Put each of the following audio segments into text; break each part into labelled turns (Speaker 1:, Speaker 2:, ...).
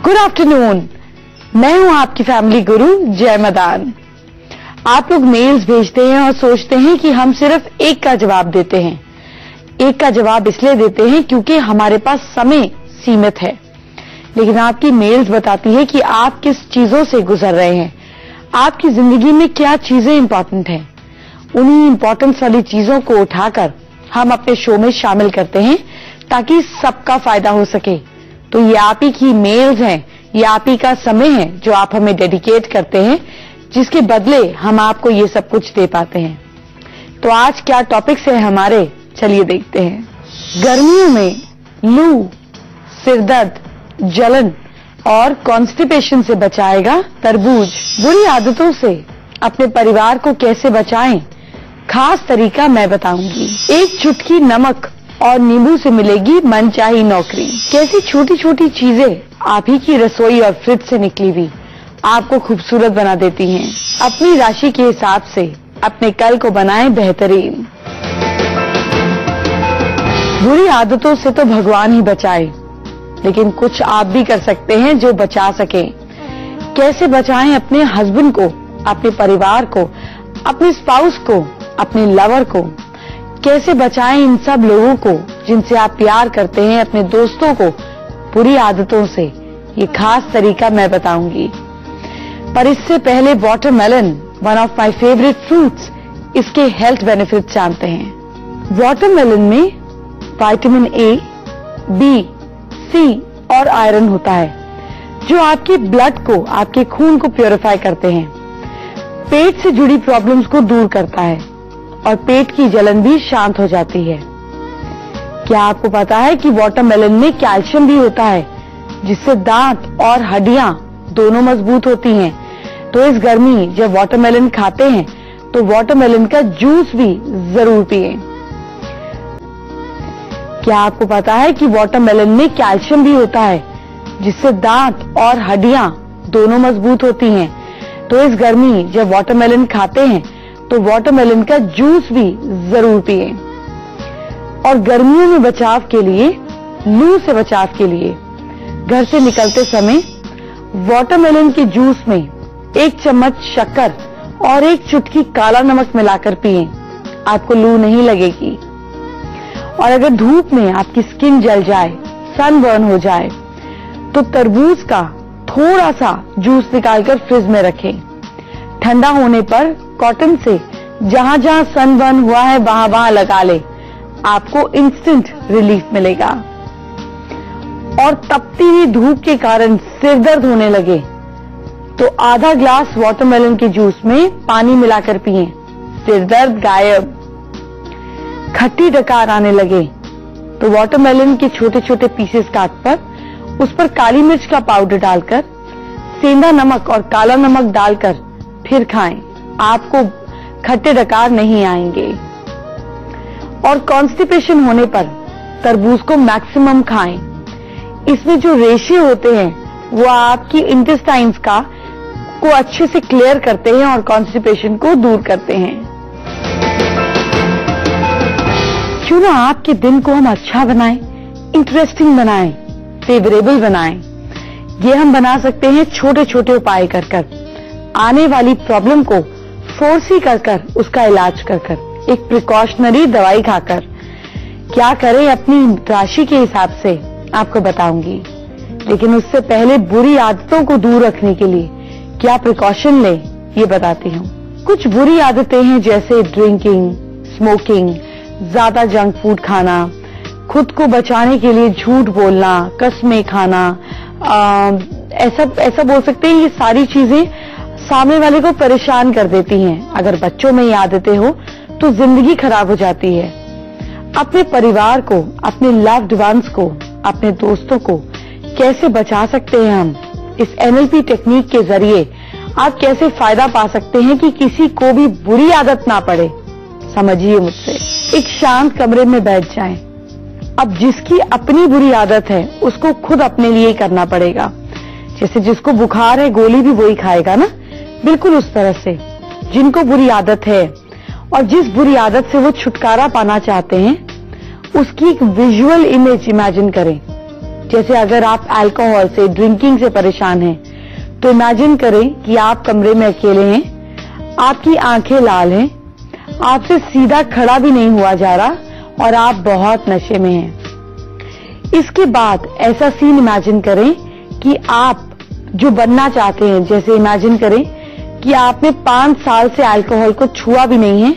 Speaker 1: Good afternoon, मैं हूं आपकी फैमिली गुरु जय मदान। आप लोग मेल्स भेजते हैं और सोचते हैं कि हम सिर्फ एक का जवाब देते हैं। एक का जवाब इसलिए देते हैं क्योंकि हमारे पास समय सीमित है, लेकिन आपकी मेल्स बताती है कि आप किस चीजों से गुजर रहे हैं, आपकी जिंदगी में क्या चीजें इंपॉर्टेंट हैं। उन्हीं इंपॉर्टेंस वाली चीजों को उठाकर हम अपने शो में शामिल करते हैं ताकि सबका फायदा हो सके। तो ये आप ही की मेल्स हैं, ये आप ही का समय है जो आप हमें डेडिकेट करते हैं, जिसके बदले हम आपको ये सब कुछ दे पाते हैं। तो आज क्या टॉपिक्स है हमारे, चलिए देखते हैं। गर्मियों में लू, सिरदर्द, जलन और कॉन्स्टिपेशन से बचाएगा तरबूज। बुरी आदतों से अपने परिवार को कैसे बचाएं, खास तरीका मैं बताऊंगी। एक चुटकी नमक और नींबू से मिलेगी मनचाही नौकरी। कैसी छोटी छोटी चीजें आप ही की रसोई और फ्रिज से निकली हुई आपको खूबसूरत बना देती हैं। अपनी राशि के हिसाब से अपने कल को बनाएं बेहतरीन। बुरी आदतों से तो भगवान ही बचाए, लेकिन कुछ आप भी कर सकते हैं जो बचा सकें। कैसे बचाएं अपने हस्बैंड को, अपने परिवार को, अपने स्पाउस को, अपने लवर को। कैसे बचाएं इन सब लोगों को जिनसे आप प्यार करते हैं, अपने दोस्तों को बुरी आदतों से। ये खास तरीका मैं बताऊंगी। पर इससे पहले watermelon, one of my favourite fruits, इसके हेल्थ बेनिफिट्स जानते हैं। वाटरमेलन में विटामिन ए, बी, सी और आयरन होता है, जो आपके ब्लड को, आपके खून को प्योरीफाई करते हैं, पेट से जुड़ी प्रॉब्लम्स को दूर करता है और पेट की जलन भी शांत हो जाती है। क्या आपको पता है कि वाटरमेलन में कैल्शियम भी होता है, जिससे दांत और हड्डियां दोनों मजबूत होती हैं। तो इस गर्मी जब वाटरमेलन खाते हैं तो वाटरमेलन का जूस भी जरूर पिएं। क्या आपको पता है कि वाटरमेलन में कैल्शियम भी होता है, जिससे दांत और हड्डियां दोनों मजबूत होती हैं। तो इस गर्मी जब वाटरमेलन खाते हैं तो वाटरमेलन का जूस भी जरूर पिएं। और गर्मियों में बचाव के लिए, लू से बचाव के लिए घर से निकलते समय वाटरमेलन के जूस में 1 चम्मच शक्कर और 1 चुटकी काला नमक मिलाकर पिएं। आपको लू नहीं लगेगी। और अगर धूप में आपकी स्किन जल जाए, सनबर्न हो जाए, तो तरबूज का थोड़ा सा जूस निकालकर फ्रिज में रखें। ठंडा होने पर कॉटन से जहां जहां सनबर्न हुआ है वहां वहां लगा ले, आपको इंस्टेंट रिलीफ मिलेगा। और तपती हुई धूप के कारण सिर दर्द होने लगे तो आधा ग्लास वाटरमेलन के जूस में पानी मिलाकर पिएं, सिर दर्द गायब। खट्टी डकार आने लगे तो वाटरमेलन के छोटे छोटे पीसेस काटकर उस पर काली मिर्च का पाउडर डालकर, सेंधा नमक और काला नमक डालकर फिर खाएं। आपको खट्टे डकार नहीं आएंगे। और कॉन्स्टिपेशन होने पर तरबूज को मैक्सिमम खाएं। इसमें जो रेशे होते हैं वो आपकी इंटेस्टाइन्स को अच्छे से क्लियर करते हैं और कॉन्स्टिपेशन को दूर करते हैं। क्यों ना आपके दिन को हम अच्छा बनाएं, इंटरेस्टिंग बनाएं, फेवरेबल बनाएं। ये हम बना सकते हैं छोटे छोटे उपाय कर कर, आने वाली प्रॉब्लम को फोर्सी कर कर, उसका इलाज कर कर, एक प्रिकॉशनरी दवाई खाकर। क्या करें अपनी राशि के हिसाब से आपको बताऊंगी, लेकिन उससे पहले बुरी आदतों को दूर रखने के लिए क्या प्रिकॉशन ले ये बताती हूँ। कुछ बुरी आदतें हैं जैसे ड्रिंकिंग, स्मोकिंग, ज्यादा जंक फूड खाना, खुद को बचाने के लिए झूठ बोलना, कस्में खाना, ऐसा बोल सकते हैं। ये सारी चीजें सामने वाले को परेशान कर देती हैं। अगर बच्चों में ये आदतें हो तो जिंदगी खराब हो जाती है। अपने परिवार को, अपने लव्ड वंस को, अपने दोस्तों को कैसे बचा सकते हैं हम? इस NLP टेक्निक के जरिए आप कैसे फायदा पा सकते हैं कि किसी को भी बुरी आदत ना पड़े? समझिए मुझसे। एक शांत कमरे में बैठ जाएं। अब जिसकी अपनी बुरी आदत है उसको खुद अपने लिए करना पड़ेगा। जैसे जिसको बुखार है गोली भी वही खाएगा ना, बिल्कुल उस तरह से जिनको बुरी आदत है और जिस बुरी आदत से वो छुटकारा पाना चाहते हैं, उसकी एक विजुअल इमेज इमेजिन करें। जैसे अगर आप अल्कोहल से, ड्रिंकिंग से परेशान हैं, तो इमेजिन करें कि आप कमरे में अकेले हैं, आपकी आंखें लाल हैं, आपसे सीधा खड़ा भी नहीं हुआ जा रहा और आप बहुत नशे में हैं। इसके बाद ऐसा सीन इमेजिन करें कि आप जो बनना चाहते हैं, जैसे इमेजिन करें कि आपने 5 साल से अल्कोहल को छुआ भी नहीं है,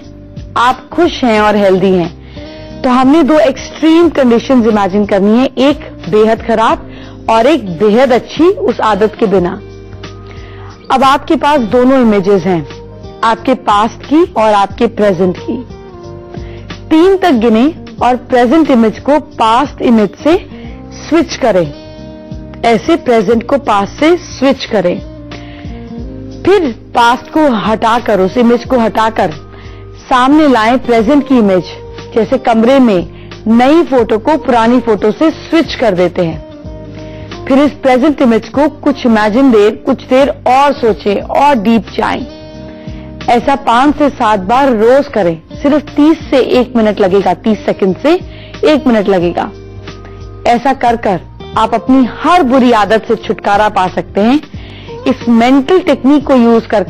Speaker 1: आप खुश हैं और हेल्दी हैं। तो हमने 2 एक्सट्रीम कंडीशंस इमेजिन करनी है, एक बेहद खराब और एक बेहद अच्छी उस आदत के बिना। अब आपके पास दोनों इमेजेस हैं, आपके पास्ट की और आपके प्रेजेंट की। 3 तक गिने और प्रेजेंट इमेज को पास्ट इमेज से स्विच करें, ऐसे प्रेजेंट को पास्ट से स्विच करें। फिर पास्ट को हटाकर, उस इमेज को हटाकर सामने लाएं प्रेजेंट की इमेज। जैसे कमरे में नई फोटो को पुरानी फोटो से स्विच कर देते हैं। फिर इस प्रेजेंट इमेज को कुछ देर और सोचें और डीप जाएं। ऐसा 5 से 7 बार रोज करें। सिर्फ 30 से 1 मिनट लगेगा, 30 सेकंड से 1 मिनट लगेगा। ऐसा कर आप अपनी हर बुरी आदत से छुटकारा पा सकते हैं। इस मेंटल टेक्निक को यूज कर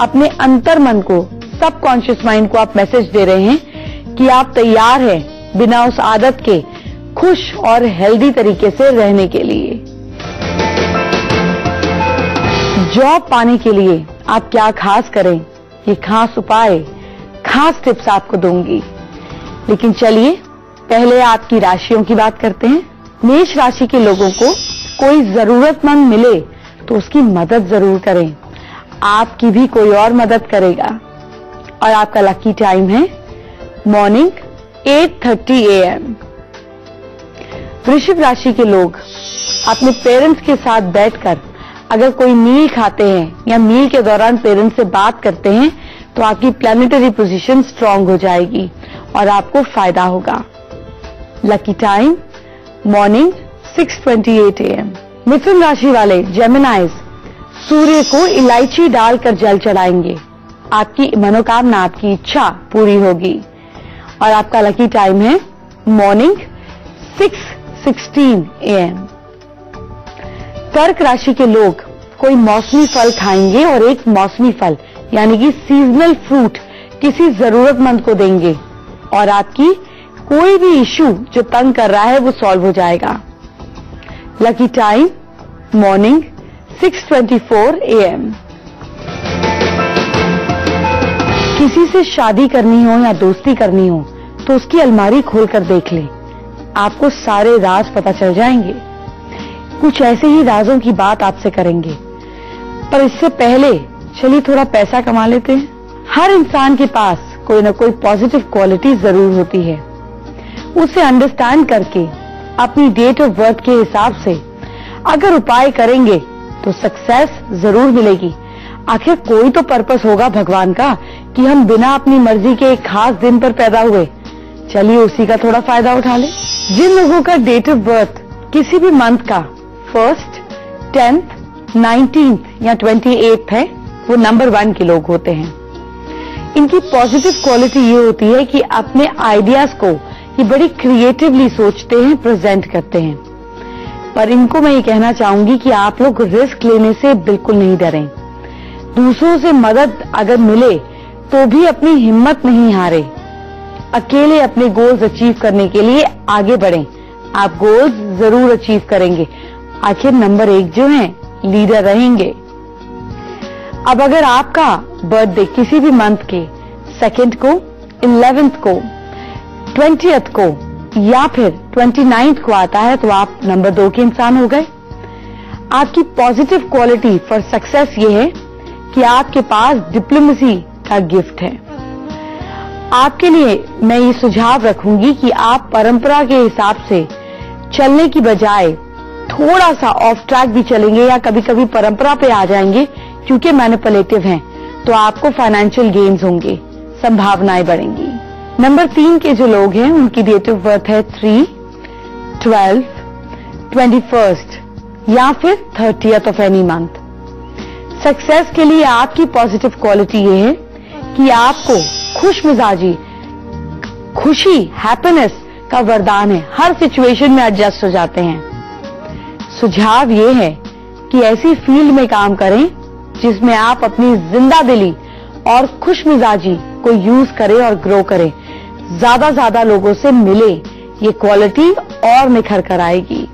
Speaker 1: अपने अंतर मन को, सबकॉन्शियस माइंड को आप मैसेज दे रहे हैं कि आप तैयार हैं बिना उस आदत के खुश और हेल्दी तरीके से रहने के लिए। जॉब पाने के लिए आप क्या खास करें, ये खास उपाय, खास टिप्स आपको दूंगी। लेकिन चलिए पहले आपकी राशियों की बात करते हैं। मेष राशि के लोगों को कोई जरूरतमंद मिले तो उसकी मदद जरूर करें, आपकी भी कोई और मदद करेगा। और आपका लकी टाइम है मॉर्निंग 8:30 AM। वृषभ राशि के लोग अपने पेरेंट्स के साथ बैठकर अगर कोई मील खाते हैं या मील के दौरान पेरेंट्स से बात करते हैं तो आपकी प्लैनेटरी पोजीशन स्ट्रांग हो जाएगी और आपको फायदा होगा। Lucky time morning 6:28 AM। मिथुन राशि वाले जेमिनाइज सूर्य को इलायची डालकर जल चढ़ाएंगे, आपकी मनोकामना, आपकी इच्छा पूरी होगी। और आपका लकी टाइम है मॉर्निंग 6:16 AM। कर्क राशि के लोग कोई मौसमी फल खाएंगे और एक मौसमी फल यानी कि सीजनल फ्रूट किसी जरूरतमंद को देंगे और आपकी कोई भी इश्यू जो तंग कर रहा है वो सॉल्व हो जाएगा। Lucky time morning 6:24 AM। किसी से शादी करनी हो या दोस्ती करनी हो तो उसकी अलमारी खोलकर देख लें, आपको सारे राज पता चल जाएंगे। कुछ ऐसे ही राजों की बात आपसे करेंगे, पर इससे पहले चलिए थोड़ा पैसा कमा लेते हैं। हर इंसान के पास कोई ना कोई पॉजिटिव क्वालिटी जरूर होती है, उसे अंडरस्टैंड करके अपनी डेट ऑफ बर्थ के हिसाब से अगर उपाय करेंगे तो सक्सेस जरूर मिलेगी। आखिर कोई तो पर्पस होगा भगवान का कि हम बिना अपनी मर्जी के एक खास दिन पर पैदा हुए। चलिए उसी का थोड़ा फायदा उठा लें। जिन लोगों का डेट ऑफ बर्थ किसी भी मंथ का 1st, 10th, 19th या 28th है, वो नंबर 1 के लोग होते हैं। इनकी पॉजिटिव क्वालिटी ये होती है कि अपने आइडियाज को ये बड़ी क्रिएटिवली सोचते हैं, प्रेजेंट करते हैं। पर इनको मैं ये कहना चाहूंगी कि आप लोग रिस्क लेने से बिल्कुल नहीं डरें। दूसरों से मदद अगर मिले तो भी अपनी हिम्मत नहीं हारे। अकेले अपने गोल्स अचीव करने के लिए आगे बढ़ें, आप गोल्स जरूर अचीव करेंगे। आखिर नंबर 1 जो है लीडर रहेंगे। अब अगर आपका बर्थडे किसी भी मंथ के 2nd को, 11th को, 20th को या फिर 29th को आता है तो आप नंबर 2 के इंसान हो गए। आपकी पॉजिटिव क्वालिटी फॉर सक्सेस ये है कि आपके पास डिप्लोमेसी का गिफ्ट है। आपके लिए मैं ये सुझाव रखूंगी कि आप परंपरा के हिसाब से चलने की बजाय थोड़ा सा ऑफ ट्रैक भी चलेंगे या कभी कभी परंपरा पे आ जाएंगे, क्योंकि मैनिपुलेटिव हैं, तो आपको फाइनेंशियल गेन्स होंगे, संभावनाएं बढ़ेंगी। नंबर 3 के जो लोग हैं उनकी डेट ऑफ बर्थ है 3, 12, 21st या फिर 30th of any month. Success के लिए आपकी पॉजिटिव क्वालिटी ये है कि आपको खुश मिजाजी, खुशी, हैप्पीनेस का वरदान है। हर सिचुएशन में एडजस्ट हो जाते हैं। सुझाव ये है कि ऐसी फील्ड में काम करें जिसमें आप अपनी जिंदादिली और खुशमिजाजी को यूज करें और ग्रो करें। ज्यादा लोगों से मिले, ये क्वालिटी और निखर कर आएगी।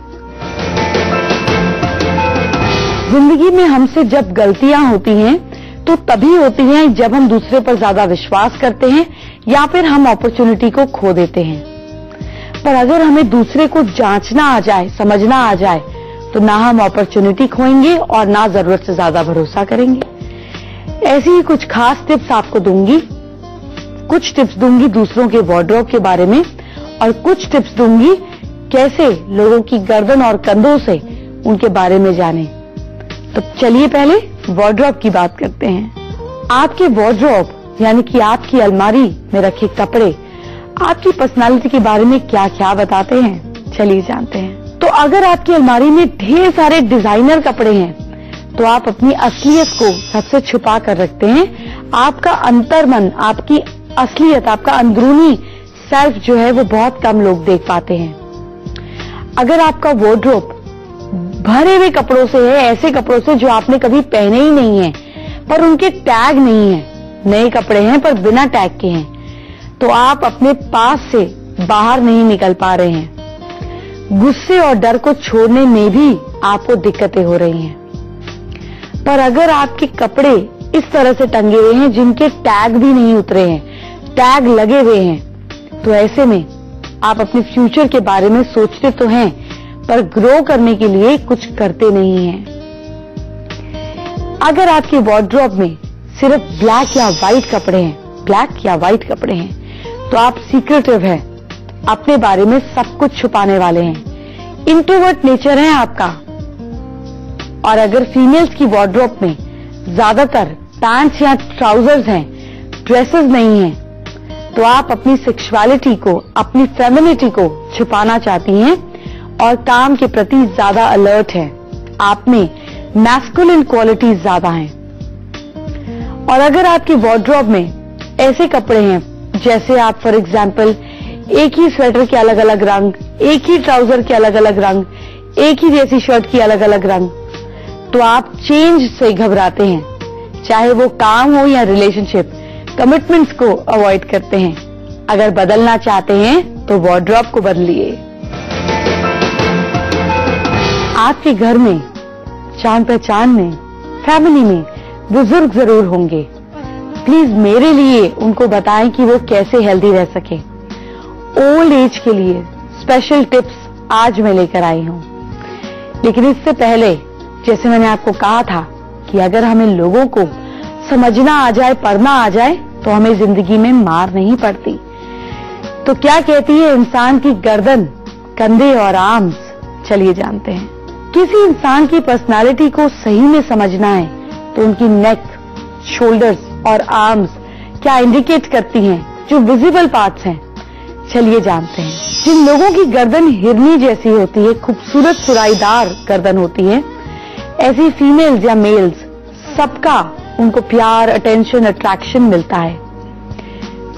Speaker 1: जिंदगी में हमसे जब गलतियां होती हैं तो तभी होती हैं जब हम दूसरे पर ज्यादा विश्वास करते हैं या फिर हम अपॉर्चुनिटी को खो देते हैं। पर अगर हमें दूसरे को जांचना आ जाए, समझना आ जाए, तो ना हम अपॉर्चुनिटी खोएंगे और ना जरूरत से ज्यादा भरोसा करेंगे। ऐसी ही कुछ खास टिप्स आपको दूंगी। कुछ टिप्स दूंगी दूसरों के वार्डरोब के बारे में और कुछ टिप्स दूंगी कैसे लोगों की गर्दन और कंधों से उनके बारे में जाने। तो चलिए पहले वार्डरोब की बात करते हैं। आपके वार्डरोब यानी कि आपकी अलमारी में रखे कपड़े आपकी पर्सनालिटी के बारे में क्या क्या बताते हैं, चलिए जानते हैं। तो अगर आपकी अलमारी में ढेर सारे डिजाइनर कपड़े हैं तो आप अपनी असलियत को सबसे छुपा कर रखते हैं। आपका अंतर्मन, आपकी असलियत, आपका अंदरूनी सेल्फ जो है वो बहुत कम लोग देख पाते हैं। अगर आपका वार्डरोब भरे हुए कपड़ों से है, ऐसे कपड़ों से जो आपने कभी पहने ही नहीं है पर उनके टैग नहीं है, नए कपड़े हैं पर बिना टैग के हैं, तो आप अपने पास से बाहर नहीं निकल पा रहे हैं। गुस्से और डर को छोड़ने में भी आपको दिक्कतें हो रही हैं। पर अगर आपके कपड़े इस तरह से टंगे हुए हैं जिनके टैग भी नहीं उतरे हैं, टैग लगे हुए हैं, तो ऐसे में आप अपने फ्यूचर के बारे में सोचते तो हैं पर ग्रो करने के लिए कुछ करते नहीं हैं। अगर आपके वार्डरोब में सिर्फ ब्लैक या व्हाइट कपड़े हैं, तो आप सीक्रेटिव हैं, अपने बारे में सब कुछ छुपाने वाले हैं, इंट्रोवर्ट नेचर है आपका। और अगर फीमेल्स की वार्डरोब में ज्यादातर पैंट्स या ट्राउजर्स हैं, ड्रेसेस नहीं हैं, तो आप अपनी सेक्सुअलिटी को, अपनी फेमिनिटी को छुपाना चाहती हैं और काम के प्रति ज्यादा अलर्ट हैं। आप में मैस्कुलिन क्वालिटीज ज्यादा हैं। और अगर आपके वार्डरोब में ऐसे कपड़े हैं जैसे आप फॉर एग्जाम्पल एक ही स्वेटर के अलग अलग रंग, एक ही ट्राउजर के अलग अलग रंग, एक ही जैसी शर्ट की अलग अलग रंग, तो आप चेंज से घबराते हैं। चाहे वो काम हो या रिलेशनशिप, कमिटमेंट्स को अवॉइड करते हैं। अगर बदलना चाहते हैं तो वार्डरोब को बदलिए। आपके घर में, जान पहचान में, फैमिली में बुजुर्ग जरूर होंगे। प्लीज मेरे लिए उनको बताएं कि वो कैसे हेल्दी रह सके। ओल्ड एज के लिए स्पेशल टिप्स आज मैं लेकर आई हूं। लेकिन इससे पहले, जैसे मैंने आपको कहा था कि अगर हमें लोगों को समझना आ जाए, पढ़ना आ जाए, तो हमें जिंदगी में मार नहीं पड़ती। तो क्या कहती है इंसान की गर्दन, कंधे और आर्म्स, चलिए जानते हैं। किसी इंसान की पर्सनालिटी को सही में समझना है तो उनकी नेक, शोल्डर्स और आर्म्स क्या इंडिकेट करती हैं, जो विजिबल पार्ट्स हैं, चलिए जानते हैं। जिन लोगों की गर्दन हिरनी जैसी होती है, खूबसूरत सुराईदार गर्दन होती है, ऐसी फीमेल्स या मेल्स सबका उनको प्यार, अटेंशन, अट्रैक्शन मिलता है।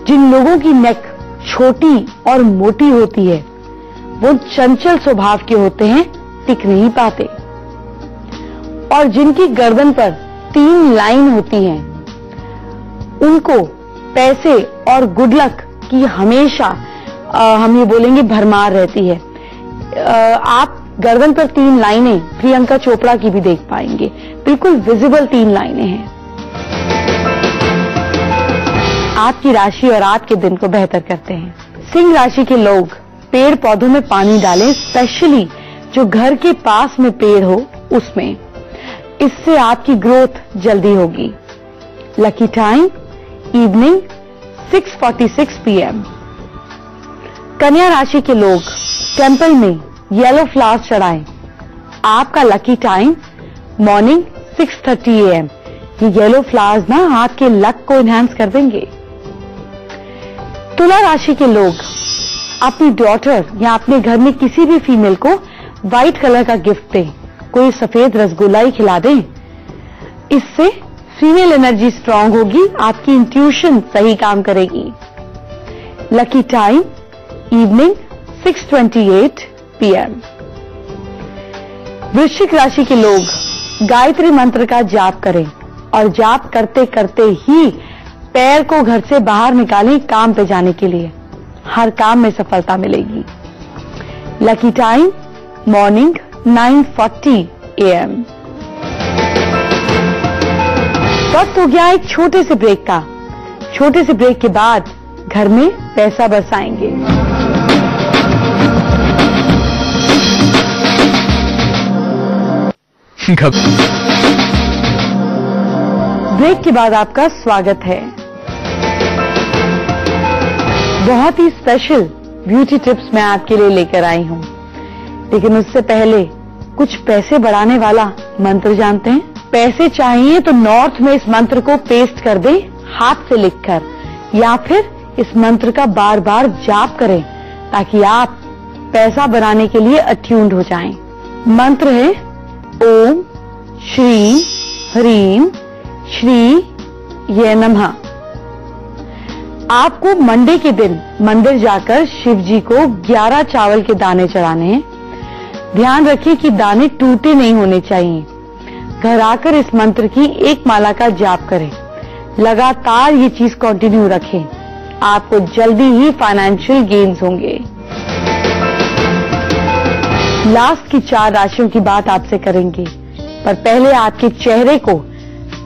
Speaker 1: जिन लोगों की नेक छोटी और मोटी होती है वो चंचल स्वभाव के होते हैं, टिक नहीं पाते। और जिनकी गर्दन पर 3 लाइन होती हैं उनको पैसे और गुड लक की हमेशा हम ये बोलेंगे भरमार रहती है। आप गर्दन पर 3 लाइनें प्रियंका चोपड़ा की भी देख पाएंगे, बिल्कुल विजिबल 3 लाइनें हैं। आपकी राशि और आपके दिन को बेहतर करते हैं। सिंह राशि के लोग पेड़ पौधों में पानी डालें, स्पेशली जो घर के पास में पेड़ हो उसमें। इससे आपकी ग्रोथ जल्दी होगी। Lucky time evening 6:46 PM। कन्या राशि के लोग टेंपल में येलो फ्लावर्स चढ़ाएं। आपका लकी टाइम मॉर्निंग 6:30 AM। ये येलो फ्लावर्स ना आपके लक को एनहांस कर देंगे। तुला राशि के लोग अपनी डॉटर या अपने घर में किसी भी फीमेल को व्हाइट कलर का गिफ्ट दें, कोई सफेद रसगुल्ला ही खिला दें। इससे फीमेल एनर्जी स्ट्रांग होगी, आपकी इंट्यूशन सही काम करेगी। Lucky time evening 6:28 PM। वृश्चिक राशि के लोग गायत्री मंत्र का जाप करें और जाप करते करते ही पैर को घर से बाहर निकालें काम पे जाने के लिए। हर काम में सफलता मिलेगी। Lucky time morning 9:40 AM। वक्त हो गया एक छोटे से ब्रेक का। छोटे से ब्रेक के बाद घर में पैसा बरसाएंगे। ब्रेक के बाद आपका स्वागत है। बहुत ही स्पेशल ब्यूटी टिप्स मैं आपके लिए लेकर आई हूं, लेकिन उससे पहले कुछ पैसे बढ़ाने वाला मंत्र जानते हैं? पैसे चाहिए तो नॉर्थ में इस मंत्र को पेस्ट कर दें हाथ से लिखकर, या फिर इस मंत्र का बार बार जाप करें ताकि आप पैसा बनाने के लिए अट्यून्ड हो जाएं। मंत्र है ओम श्रीं ह्रीं श्री ये नमः। आपको मंडे के दिन मंदिर जाकर शिव जी को 11 चावल के दाने चढ़ाने हैं। ध्यान रखिए कि दाने टूटे नहीं होने चाहिए। घर आकर इस मंत्र की एक माला का जाप करें। लगातार ये चीज कंटिन्यू रखें। आपको जल्दी ही फाइनेंशियल गेन्स होंगे। लास्ट की 4 राशियों की बात आपसे करेंगे, पर पहले आपके चेहरे को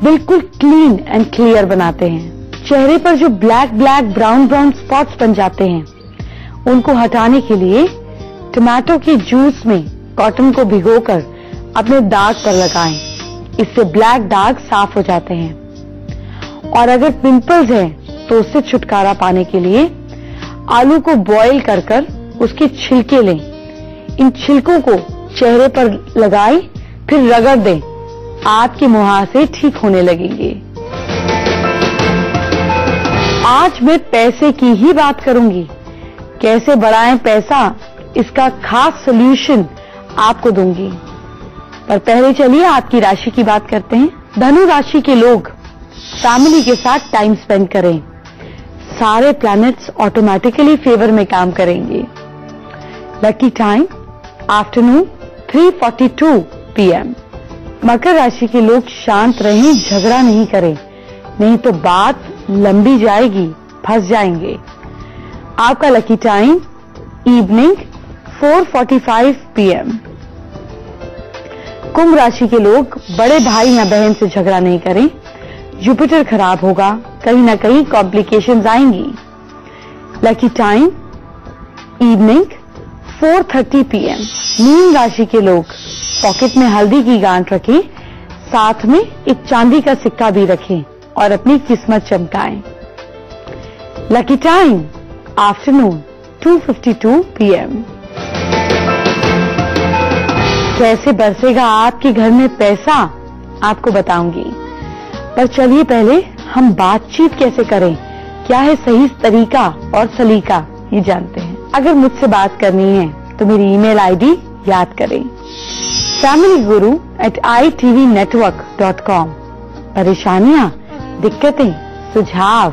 Speaker 1: बिल्कुल क्लीन एंड क्लियर बनाते हैं। चेहरे पर जो ब्लैक ब्राउन स्पॉट्स बन जाते हैं, उनको हटाने के लिए टमाटो के जूस में कॉटन को भिगोकर अपने दाग पर लगाएं। इससे ब्लैक दाग साफ हो जाते हैं। और अगर पिंपल्स हैं तो उससे छुटकारा पाने के लिए आलू को बॉईल कर उसके छिलके लें। इन छिलकों को चेहरे पर लगाएं, फिर रगड़ दें। आपके मुहासे ठीक होने लगेंगे। आज मैं पैसे की ही बात करूंगी। कैसे बढ़ाएं पैसा, इसका खास सॉल्यूशन आपको दूंगी। पर पहले चलिए आपकी राशि की बात करते हैं। धनु राशि के लोग फैमिली के साथ टाइम स्पेंड करें। सारे प्लैनेट्स ऑटोमेटिकली फेवर में काम करेंगे। Lucky time afternoon 3:42 PM। मकर राशि के लोग शांत रहें, झगड़ा नहीं करें, नहीं तो बात लंबी जाएगी, फंस जाएंगे। आपका लकी टाइम इवनिंग 4:45 PM। कुंभ राशि के लोग बड़े भाई या बहन से झगड़ा नहीं करें। जुपिटर खराब होगा, कहीं ना कहीं कॉम्प्लिकेशंस आएंगी। Lucky time evening 4:30 PM। Mean राशि के लोग पॉकेट में हल्दी की गांठ रखें, साथ में एक चांदी का सिक्का भी रखें और अपनी किस्मत चमकाएं। Lucky time afternoon 2:52 PM। कैसे बरसेगा आपके घर में पैसा, आपको बताऊंगी, पर चलिए पहले हम बातचीत कैसे करें, क्या है सही तरीका और सलीका, ये जानते हैं। अगर मुझसे बात करनी है तो मेरी ईमेल आईडी याद करें, familyguru@itvnetwork.com। परेशानियां, दिक्कतें, सुझाव,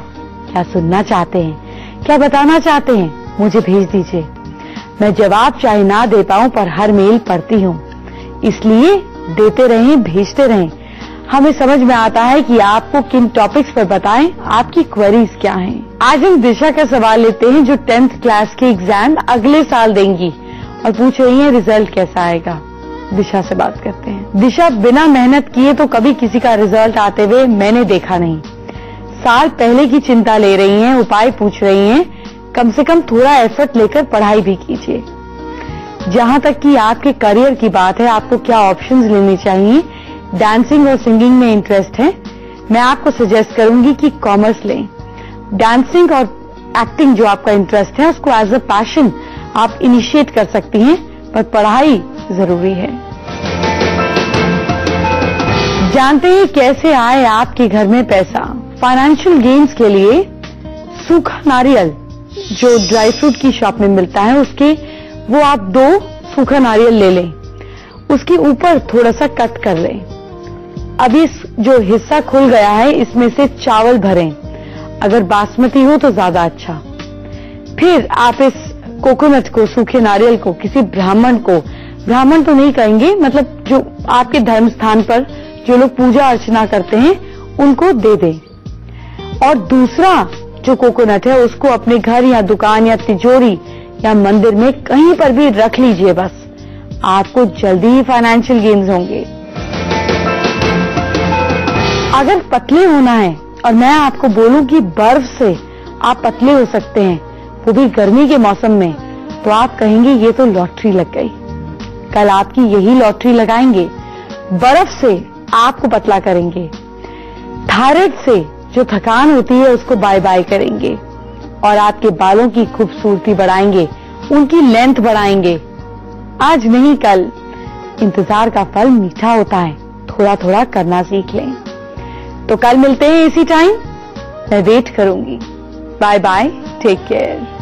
Speaker 1: क्या सुनना चाहते हैं, क्या बताना चाहते हैं, मुझे भेज दीजिए। मैं जवाब चाहे ना दे पाऊं, पर हर मेल पढ़ती हूं, इसलिए देते रहें, भेजते रहें। हमें समझ में आता है कि आपको किन टॉपिक्स पर बताएं, आपकी क्वेरीज क्या हैं। आज हम दिशा का सवाल लेते हैं, जो 10th क्लास के एग्जाम अगले साल देंगी और पूछ रही है रिजल्ट कैसा आएगा। दिशा से बात करते हैं। दिशा, बिना मेहनत किए तो कभी किसी का रिजल्ट आते हुए मैंने देखा नहीं। साल पहले की चिंता ले रही हैं, उपाय पूछ रही हैं। कम से कम थोड़ा एफर्ट लेकर पढ़ाई भी कीजिए। जहां तक कि आपके करियर की बात है, आपको क्या ऑप्शंस लेने चाहिए। डांसिंग और सिंगिंग में इंटरेस्ट है, मैं आपको सजेस्ट करूंगी कि कॉमर्स लें। डांसिंग और एक्टिंग जो आपका इंटरेस्ट है, उसको एज अ पैशन आप इनिशिएट कर सकती हैं, पर पढ़ाई जरूरी है। जानते हैं कैसे आए आपके घर में पैसा। फाइनेंशियल गेन्स के लिए सूखा नारियल जो ड्राई फ्रूट की शॉप में मिलता है, उसके वो आप 2 सूखा नारियल ले लें, उसके ऊपर थोड़ा सा कट कर लें। अब इस जो हिस्सा खुल गया है, इसमें से चावल भरें। अगर बासमती हो तो ज्यादा अच्छा। फिर आप इस कोकोनट को, सूखे नारियल को किसी ब्राह्मण को ब्राह्मण तो नहीं कहेंगे, मतलब जो आपके धर्म स्थान पर जो लोग पूजा अर्चना करते हैं उनको दे दें। और दूसरा जो कोकोनट है उसको अपने घर या दुकान या तिजोरी या मंदिर में कहीं पर भी रख लीजिए। बस आपको जल्दी ही फाइनेंशियल गेन्स होंगे। अगर पतले होना है और मैं आपको बोलूं कि बर्फ से आप पतले हो सकते हैं, वो भी गर्मी के मौसम में, तो आप कहेंगे ये तो लॉटरी लग गई। कल आपकी यही लॉटरी लगाएंगे, बर्फ से आपको पतला करेंगे, थायराइड से जो थकान होती है उसको बाय बाय करेंगे और आपके बालों की खूबसूरती बढ़ाएंगे, उनकी लेंथ बढ़ाएंगे। आज नहीं कल। इंतजार का फल मीठा होता है, थोड़ा थोड़ा करना सीख लें। तो कल मिलते हैं इसी टाइम, मैं वेट करूंगी। Bye bye, take care.